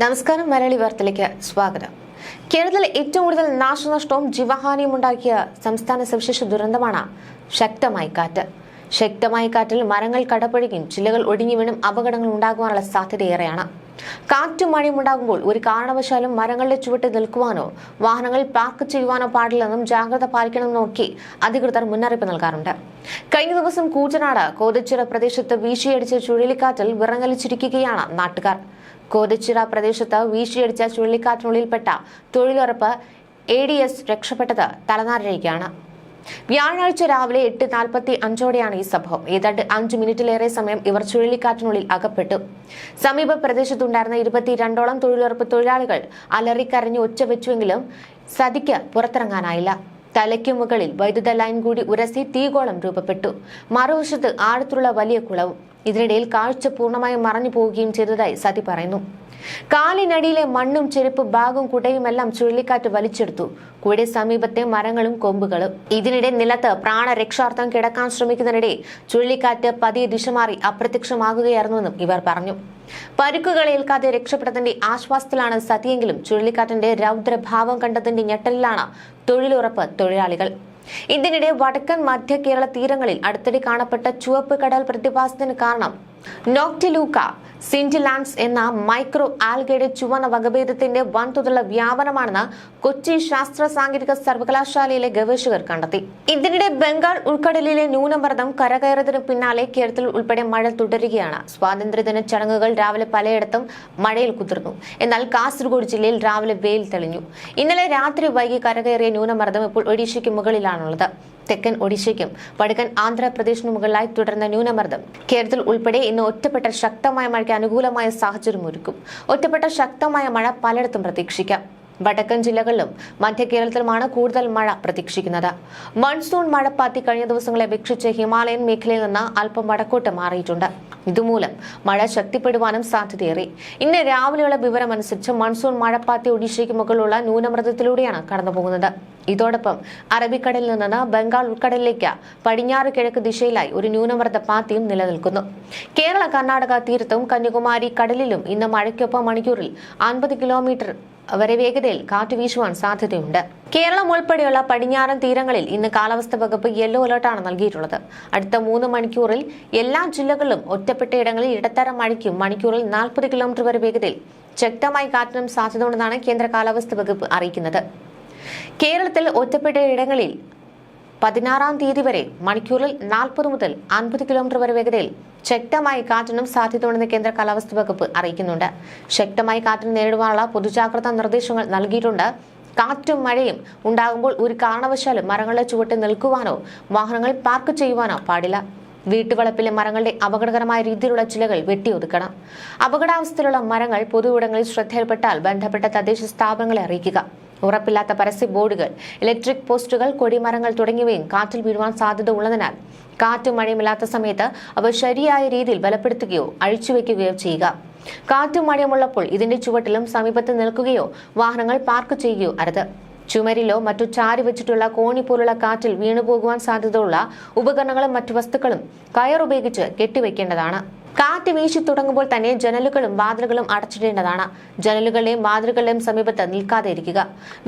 നമസ്കാരം. മലയാളി വാർത്തയിലേക്ക് സ്വാഗതം. കേരളത്തിൽ ഏറ്റവും കൂടുതൽ നാശനഷ്ടവും ജീവഹാനിയും ഉണ്ടാക്കിയ സംസ്ഥാന സവിശേഷ ദുരന്തമാണ് ശക്തമായ കാറ്റ്. ശക്തമായ കാറ്റിൽ മരങ്ങൾ കടപുഴകിയും ചില്ലകൾ ഒടിഞ്ഞു വീണും അപകടങ്ങൾ ഉണ്ടാകുവാനുള്ള സാധ്യതയേറെയാണ്. കാറ്റും മഴയും ഉണ്ടാകുമ്പോൾ ഒരു കാരണവശാലും മരങ്ങളുടെ ചുവട്ട് നിൽക്കുവാനോ വാഹനങ്ങൾ പാർക്ക് ചെയ്യുവാനോ പാടില്ലെന്നും ജാഗ്രത പാലിക്കണമെന്നും നോക്കി അധികൃതർ മുന്നറിയിപ്പ് നൽകാറുണ്ട്. കഴിഞ്ഞ ദിവസം കൂറ്റനാട് കോതച്ചിറ പ്രദേശത്ത് വീശിയടിച്ച ചുഴലിക്കാറ്റിൽ വിറങ്ങലിച്ചിരിക്കുകയാണ് നാട്ടുകാർ. കോതച്ചിറ പ്രദേശത്ത് വീശിയടിച്ച ചുഴലിക്കാറ്റിനുള്ളിൽപ്പെട്ട തൊഴിലുറപ്പ് ADS രക്ഷപ്പെട്ടത് തലനാരിഴയ്ക്കാണ്. വ്യാഴാഴ്ച രാവിലെ 8:45 ഈ സംഭവം. ഏതാണ്ട് 5 മിനിറ്റിലേറെ സമയം ഇവർ ചുഴലിക്കാറ്റിനുള്ളിൽ അകപ്പെട്ടു. സമീപ പ്രദേശത്തുണ്ടായിരുന്ന 22ഓളം തൊഴിലുറപ്പ് തൊഴിലാളികൾ അലറിക്കരഞ്ഞ് ഒച്ച വെച്ചുവെങ്കിലും സതിക്ക് പുറത്തിറങ്ങാനായില്ല. തലയ്ക്കു മുകളിൽ വൈദ്യുത ലൈൻ കൂടി ഉരസി തീഗോളം രൂപപ്പെട്ടു. മറുവശത്ത് ആഴത്തുള്ള വലിയ കുളവും. ഇതിനിടയിൽ കാഴ്ച പൂർണ്ണമായും മറഞ്ഞു പോവുകയും ചെയ്തതായി സതി പറയുന്നു. കാലിനടിയിലെ മണ്ണും ചെരുപ്പ് ബാഗും കുടയുമെല്ലാം ചുഴലിക്കാറ്റ് വലിച്ചെടുത്തു. കൂടെ സമീപത്തെ മരങ്ങളും കൊമ്പുകളും. ഇതിനിടെ നിലത്ത് പ്രാണരക്ഷാർത്ഥം കിടക്കാൻ ശ്രമിക്കുന്നതിനിടെ ചുഴലിക്കാറ്റ് പതിയെ ദിശ മാറി അപ്രത്യക്ഷമാകുകയായിരുന്നുവെന്നും ഇവർ പറഞ്ഞു. പരിക്കുകൾ ഏൽക്കാതെ രക്ഷപ്പെട്ടതിന്റെ ആശ്വാസത്തിലാണ് സതിയെങ്കിലും ചുഴലിക്കാറ്റിന്റെ രൗദ്രഭാവം കണ്ടതിന്റെ ഞെട്ടലിലാണ് തൊഴിലുറപ്പ് തൊഴിലാളികൾ. ഇതിനിടെ വടക്കൻ മധ്യ കേരള തീരങ്ങളിൽ അടുത്തിടെ കാണപ്പെട്ട ചുവപ്പ് കടൽ പ്രതിഭാസത്തിന് കാരണം നോക്റ്റിലൂക്ക സിന്റിലാൻസ് എന്ന മൈക്രോ ആൽഗയുടെ ചുവന്ന വകഭേദത്തിന്റെ വൻതോതിലുള്ള വ്യാപനമാണെന്ന് കൊച്ചി ശാസ്ത്ര സാങ്കേതിക സർവകലാശാലയിലെ ഗവേഷകർ കണ്ടെത്തി. ഇതിനിടെ ബംഗാൾ ഉൾക്കടലിലെ ന്യൂനമർദ്ദം കരകയറിയതിനു പിന്നാലെ കേരളത്തിൽ ഉൾപ്പെടെ മഴ തുടരുകയാണ്. സ്വാതന്ത്ര്യദിന ചടങ്ങുകൾ രാവിലെ പലയിടത്തും മഴയിൽ കുതിർന്നു. എന്നാൽ കാസർഗോഡ് ജില്ലയിൽ രാവിലെ വെയിൽ തെളിഞ്ഞു. ഇന്നലെ രാത്രി വൈകി കരകയറിയ ന്യൂനമർദ്ദം ഇപ്പോൾ ഒഡീഷയ്ക്ക് മുകളിലാണുള്ളത്. തെക്കൻ ഒഡീഷയ്ക്കും വടക്കൻ ആന്ധ്രാപ്രദേശിനു മുകളിലായി തുടർന്ന ന്യൂനമർദ്ദം കേരളത്തിൽ ഉൾപ്പെടെ ഇന്ന് ഒറ്റപ്പെട്ട ശക്തമായ മഴയ്ക്ക് അനുകൂലമായ സാഹചര്യം ഒരുക്കും. ഒറ്റപ്പെട്ട ശക്തമായ മഴ പലയിടത്തും പ്രതീക്ഷിക്കാം. വടക്കൻ ജില്ലകളിലും മധ്യ കേരളത്തിലുമാണ് കൂടുതൽ മഴ പ്രതീക്ഷിക്കുന്നത്. മൺസൂൺ മഴപ്പാത്തി കഴിഞ്ഞ ദിവസങ്ങളെ അപേക്ഷിച്ച് ഹിമാലയൻ മേഖലയിൽ നിന്ന് അല്പം വടക്കോട്ട് മാറിയിട്ടുണ്ട്. ഇതുമൂലം മഴ ശക്തിപ്പെടുവാനും സാധ്യതയേറി. ഇന്ന് രാവിലെയുള്ള വിവരമനുസരിച്ച് മൺസൂൺ മഴപ്പാത്തി ഒഡീഷയ്ക്ക് മുകളിലുള്ള ന്യൂനമർദ്ദത്തിലൂടെയാണ് കടന്നുപോകുന്നത്. ഇതോടൊപ്പം അറബിക്കടലിൽ നിന്ന് ബംഗാൾ ഉൾക്കടലിലേക്ക് പടിഞ്ഞാറ് കിഴക്ക് ദിശയിലായി ഒരു ന്യൂനമർദ്ദ പാത്തിയും നിലനിൽക്കുന്നു. കേരള കർണാടക തീരത്തും കന്യാകുമാരി കടലിലും ഇന്ന് മഴയ്ക്കൊപ്പം മണിക്കൂറിൽ 50 കിലോമീറ്റർ വരെ വേഗതയിൽ കാറ്റ് വീശുവാൻ സാധ്യതയുണ്ട്. കേരളം ഉൾപ്പെടെയുള്ള പടിഞ്ഞാറൻ തീരങ്ങളിൽ ഇന്ന് കാലാവസ്ഥാ വകുപ്പ് യെല്ലോ അലർട്ടാണ് നൽകിയിട്ടുള്ളത്. അടുത്ത 3 മണിക്കൂറിൽ എല്ലാ ജില്ലകളിലും ഒറ്റപ്പെട്ട ഇടങ്ങളിൽ ഇടത്തരം മഴയ്ക്കും മണിക്കൂറിൽ 40 കിലോമീറ്റർ വരെ വേഗതയിൽ ശക്തമായി കാറ്റിനും സാധ്യതയുണ്ടെന്നാണ് കേന്ദ്ര കാലാവസ്ഥാ വകുപ്പ് അറിയിക്കുന്നത്. കേരളത്തിൽ ഒറ്റപ്പെട്ട ഇടങ്ങളിൽ 16-ാം തീയതി വരെ മണിക്കൂറിൽ 40 മുതൽ 50 കിലോമീറ്റർ വരെ വേഗതയിൽ ശക്തമായ കാറ്റിനും സാധ്യതയുണ്ടെന്ന് കേന്ദ്ര കാലാവസ്ഥാ വകുപ്പ് അറിയിക്കുന്നുണ്ട്. ശക്തമായ കാറ്റിന് നേരിടുവാനുള്ള പൊതുജാഗ്രതാ നിർദ്ദേശങ്ങൾ നൽകിയിട്ടുണ്ട്. കാറ്റും മഴയും ഉണ്ടാകുമ്പോൾ ഒരു കാരണവശാലും മരങ്ങളുടെ ചുവട്ടിൽ നിൽക്കുവാനോ വാഹനങ്ങൾ പാർക്ക് ചെയ്യുവാനോ പാടില്ല. വീട്ടുവളപ്പിലെ മരങ്ങളുടെ അപകടകരമായ രീതിയിലുള്ള ചിലകൾ വെട്ടിയൊതുക്കണം. അപകടാവസ്ഥയിലുള്ള മരങ്ങൾ പൊതുവിടങ്ങളിൽ ശ്രദ്ധയിൽപ്പെട്ടാൽ ബന്ധപ്പെട്ട തദ്ദേശ സ്ഥാപനങ്ങളെ അറിയിക്കുക. ഉറപ്പില്ലാത്ത പരസ്യ ബോർഡുകൾ, ഇലക്ട്രിക് പോസ്റ്റുകൾ, കൊടിമരങ്ങൾ തുടങ്ങിയവയും കാറ്റിൽ വീഴുവാൻ സാധ്യത ഉള്ളതിനാൽ കാറ്റും മഴയുമില്ലാത്ത സമയത്ത് അവ ശരിയായ രീതിയിൽ ബലപ്പെടുത്തുകയോ അഴിച്ചുവെക്കുകയോ ചെയ്യുക. കാറ്റും മഴയുമുള്ളപ്പോൾ ഇതിന്റെ ചുവട്ടിലും സമീപത്ത് നിൽക്കുകയോ വാഹനങ്ങൾ പാർക്ക് ചെയ്യുകയോ അരുത്. ചുമരിലോ മറ്റു ചാരി വെച്ചിട്ടുള്ള കോണി പോലുള്ള കാറ്റിൽ വീണുപോകുവാൻ സാധ്യതയുള്ള ഉപകരണങ്ങളും മറ്റു വസ്തുക്കളും കയറുപയോഗിച്ച് കെട്ടിവെക്കേണ്ടതാണ്. കാറ്റ് വീശി തുടങ്ങുമ്പോൾ തന്നെ ജനലുകളും വാതിലുകളും അടച്ചിടേണ്ടതാണ്. ജനലുകളുടെയും വാതിലുകളുടെയും സമീപത്ത് നിൽക്കാതെ ഇരിക്കുക.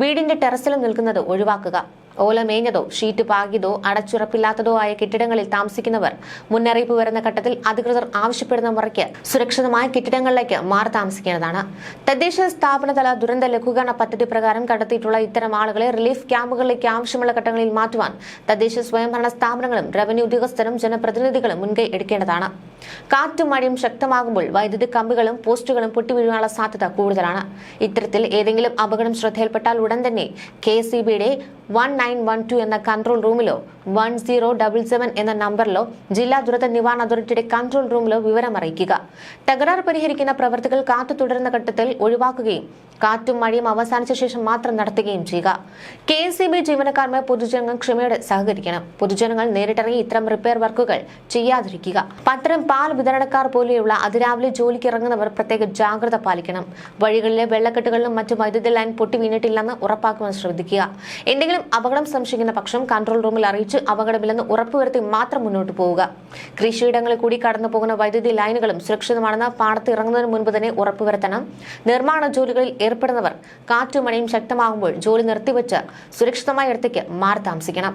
വീടിന്റെ ടെറസിലും നിൽക്കുന്നത് ഒഴിവാക്കുക. ഓല മേഞ്ഞതോ ഷീറ്റ് പാകിയതോ അടച്ചുറപ്പില്ലാത്തതോ ആയ കെട്ടിടങ്ങളിൽ താമസിക്കുന്നവർ മുന്നറിയിപ്പ് വരുന്ന ഘട്ടത്തിൽ അധികൃതർ ആവശ്യപ്പെടുന്ന മുറയ്ക്ക് സുരക്ഷിതമായ കെട്ടിടങ്ങളിലേക്ക് മാറി താമസിക്കേണ്ടതാണ്. തദ്ദേശ സ്ഥാപനതല ദുരന്ത ലഘൂകരണ പദ്ധതി പ്രകാരം കണ്ടെത്തിയിട്ടുള്ള ഇത്തരം ആളുകളെ റിലീഫ് ക്യാമ്പുകളിലേക്ക് ആവശ്യമുള്ള ഘട്ടങ്ങളിൽ മാറ്റുവാൻ തദ്ദേശ സ്വയംഭരണ സ്ഥാപനങ്ങളും റവന്യൂ ഉദ്യോഗസ്ഥരും ജനപ്രതിനിധികളും മുൻകൈ എടുക്കേണ്ടതാണ്. കാറ്റും മഴയും ശക്തമാകുമ്പോൾ വൈദ്യുതി കമ്പികളും പോസ്റ്റുകളും പൊട്ടിവീഴാനുള്ള സാധ്യത കൂടുതലാണ്. ഇത്തരത്തിൽ ഏതെങ്കിലും അപകടം ശ്രദ്ധയിൽപ്പെട്ടാൽ ഉടൻ തന്നെ KSEBയുടെ 1912 എന്ന കൺട്രോൾ റൂമിലോ 1077 എന്ന നമ്പറിലോ ജില്ലാ ദുരന്ത നിവാരണ അതോറിറ്റിയുടെ കൺട്രോൾ റൂമിലോ വിവരം അറിയിക്കുക. തകരാർ പരിഹരിക്കുന്ന പ്രവൃത്തികൾ കാറ്റ് തുടരുന്ന ഘട്ടത്തിൽ ഒഴിവാക്കുകയും കാറ്റും മഴയും അവസാനിച്ച ശേഷം മാത്രം നടത്തുകയും ചെയ്യുക. KSEB ജീവനക്കാരുമായി പൊതുജനങ്ങൾ ക്ഷമയോടെ സഹകരിക്കണം. പൊതുജനങ്ങൾ നേരിട്ടിറങ്ങി ഇത്തരം റിപ്പയർ വർക്കുകൾ ചെയ്യാതിരിക്കുക. പത്രം പാൽ വിതരണക്കാർ പോലെയുള്ള അതിരാവിലെ ജോലിക്ക് ഇറങ്ങുന്നവർ പ്രത്യേക ജാഗ്രത പാലിക്കണം. വഴികളിലെ വെള്ളക്കെട്ടുകളിലും മറ്റു വൈദ്യുതി ലൈൻ പൊട്ടി വീണിട്ടില്ലെന്ന് ഉറപ്പാക്കുവാൻ ശ്രദ്ധിക്കുക. എന്തെങ്കിലും അപകടം സംശയിക്കുന്ന പക്ഷം കൺട്രോൾ റൂമിൽ അറിയിച്ച് അപകടമില്ലെന്ന് ഉറപ്പുവരുത്തി മാത്രം മുന്നോട്ട് പോവുക. കൃഷിയിടങ്ങളിൽ കൂടി കടന്നു പോകുന്ന വൈദ്യുതി ലൈനുകളും സുരക്ഷിതമാണെന്ന് പാടത്ത് ഇറങ്ങുന്നതിന് മുൻപ് തന്നെ ഉറപ്പുവരുത്തണം. നിർമ്മാണ ജോലികളിൽ ഏർപ്പെടുന്നവർ കാറ്റും മഴയും ശക്തമാകുമ്പോൾ ജോലി നിർത്തിവെച്ച് സുരക്ഷിതമായ ഇടത്തേക്ക് മാറി താമസിക്കണം.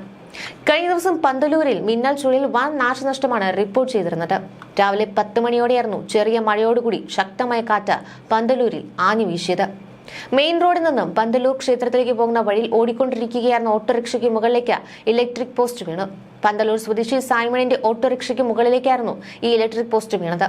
കഴിഞ്ഞ ദിവസം പന്തലൂരിൽ മിന്നൽ ചുഴലിയിൽ വൻ നാശനഷ്ടമാണ് റിപ്പോർട്ട് ചെയ്തിരുന്നത്. രാവിലെ 10 മണിയോടെയായിരുന്നു ചെറിയ മഴയോടുകൂടി ശക്തമായ കാറ്റ് പന്തലൂരിൽ ആഞ്ഞു വീശിയത്. മെയിൻ റോഡിൽ നിന്നും പന്തലൂർ ക്ഷേത്രത്തിലേക്ക് പോകുന്ന വഴിയിൽ ഓടിക്കൊണ്ടിരിക്കുകയായിരുന്ന ഓട്ടോറിക്ഷയ്ക്ക് മുകളിലേക്ക് ഇലക്ട്രിക് പോസ്റ്റ് വീണു. പന്തലൂർ സ്വദേശി സൈമണിന്റെ ഓട്ടോറിക്ഷയ്ക്ക് മുകളിലേക്കായിരുന്നു ഈ ഇലക്ട്രിക് പോസ്റ്റ് വീണത്.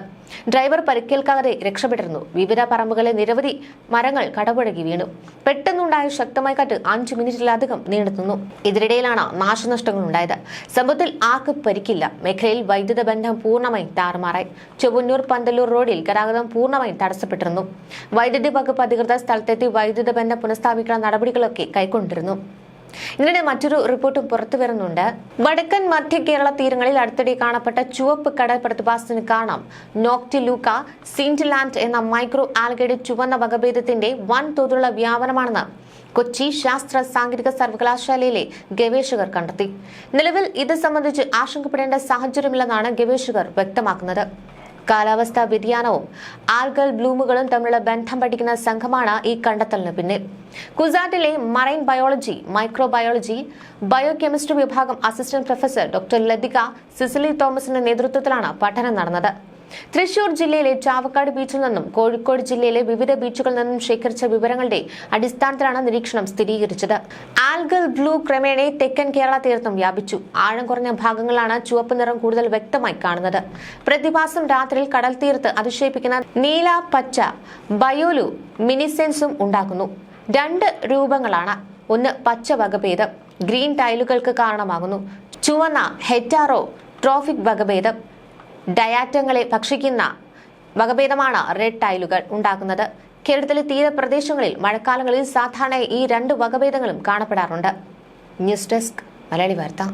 ഡ്രൈവർ പരിക്കേൽക്കാതെ രക്ഷപ്പെട്ടിരുന്നു. വിവിധ പറമ്പുകളിലെ നിരവധി മരങ്ങൾ കടപുഴകി വീണു. പെട്ടെന്നുണ്ടായ ശക്തമായ കാറ്റ് 5 മിനിറ്റിലധികം നീണ്ടുനിന്നു. ഇതിനിടയിലാണ് നാശനഷ്ടങ്ങൾ ഉണ്ടായത്. സംഭവത്തിൽ ആർക്കും പരിക്കില്ല. മേഖലയിൽ വൈദ്യുത ബന്ധം പൂർണ്ണമായി താറുമാറായി. ചൊവ്വന്നൂർ പന്തലൂർ റോഡിൽ ഗതാഗതം പൂർണ്ണമായും തടസ്സപ്പെട്ടിരുന്നു. വൈദ്യുതി വകുപ്പ് അധികൃതർ സ്ഥലത്തെത്തി വൈദ്യുത ബന്ധം പുനഃസ്ഥാപിക്കുന്ന നടപടികളൊക്കെ കൈക്കൊണ്ടിരുന്നു. ഇതിനിടെ മറ്റൊരു റിപ്പോർട്ടും പുറത്തു വരുന്നുണ്ട്. വടക്കൻ മധ്യ കേരള തീരങ്ങളിൽ അടുത്തിടെ കാണപ്പെട്ട ചുവപ്പ് കടൽ പ്രതിഭാസത്തിന് കാരണം നോക്റ്റിലൂക്ക സിൻറ്റിലാൻഡ് എന്ന മൈക്രോ ആൽഗയുടെ ചുവന്ന വകഭേദത്തിന്റെ വൻതോതിലുള്ള വ്യാപനമാണെന്ന് കൊച്ചി ശാസ്ത്ര സാങ്കേതിക സർവകലാശാലയിലെ ഗവേഷകർ കണ്ടെത്തി. നിലവിൽ ഇത് സംബന്ധിച്ച് ആശങ്കപ്പെടേണ്ട സാഹചര്യമില്ലെന്നാണ് ഗവേഷകർ വ്യക്തമാക്കുന്നത്. കാലാവസ്ഥാ വ്യതിയാനവും ആൽഗൽ ബ്ലൂമുകളും തമ്മിലുള്ള ബന്ധം പഠിക്കുന്ന സംഘമാണ് ഈ കണ്ടെത്തലിന് പിന്നിൽ. കുസാറ്റിലെ മറൈൻ ബയോളജി, മൈക്രോബയോളജി, ബയോകെമിസ്ട്രി വിഭാഗം assistant professor doctor Latika Cecily തോമസിന്റെ നേതൃത്വത്തിലാണ് പഠനം നടന്നത്. തൃശൂർ ജില്ലയിലെ ചാവക്കാട് ബീച്ചിൽ നിന്നും കോഴിക്കോട് ജില്ലയിലെ വിവിധ ബീച്ചുകളിൽ നിന്നും ശേഖരിച്ച വിവരങ്ങളുടെ അടിസ്ഥാനത്തിലാണ് നിരീക്ഷണം സ്ഥിരീകരിച്ചത്. ആൽഗൽ ബ്ലൂ ക്രമേണ തെക്കൻ കേരള തീരത്തും വ്യാപിച്ചു. ആഴം കുറഞ്ഞ ഭാഗങ്ങളിലാണ് ചുവപ്പ് നിറം കൂടുതൽ വ്യക്തമായി കാണുന്നത്. പ്രതിഭാസം രാത്രിയിൽ കടൽ തീരത്ത് അതിശയിപ്പിക്കുന്ന നീല പച്ച ബയോലു മിനിസെൻസും ഉണ്ടാക്കുന്നു. 2 രൂപങ്ങളാണ്. ഒന്ന് പച്ച വകഭേദം ഗ്രീൻ ടൈലുകൾക്ക് കാരണമാകുന്നു. ചുവന്ന ഹെറ്റാറോ ട്രോഫിക് വകഭേദം ഡയാറ്റങ്ങളെ ഭക്ഷിക്കുന്ന വകഭേദമാണ് റെഡ് ടൈലുകൾ ഉണ്ടാക്കുന്നത്. കേരളത്തിലെ തീരപ്രദേശങ്ങളിൽ മഴക്കാലങ്ങളിൽ സാധാരണ ഈ 2 വകഭേദങ്ങളും കാണപ്പെടാറുണ്ട്. ന്യൂസ് ഡെസ്ക് മലയാളി വാർത്ത.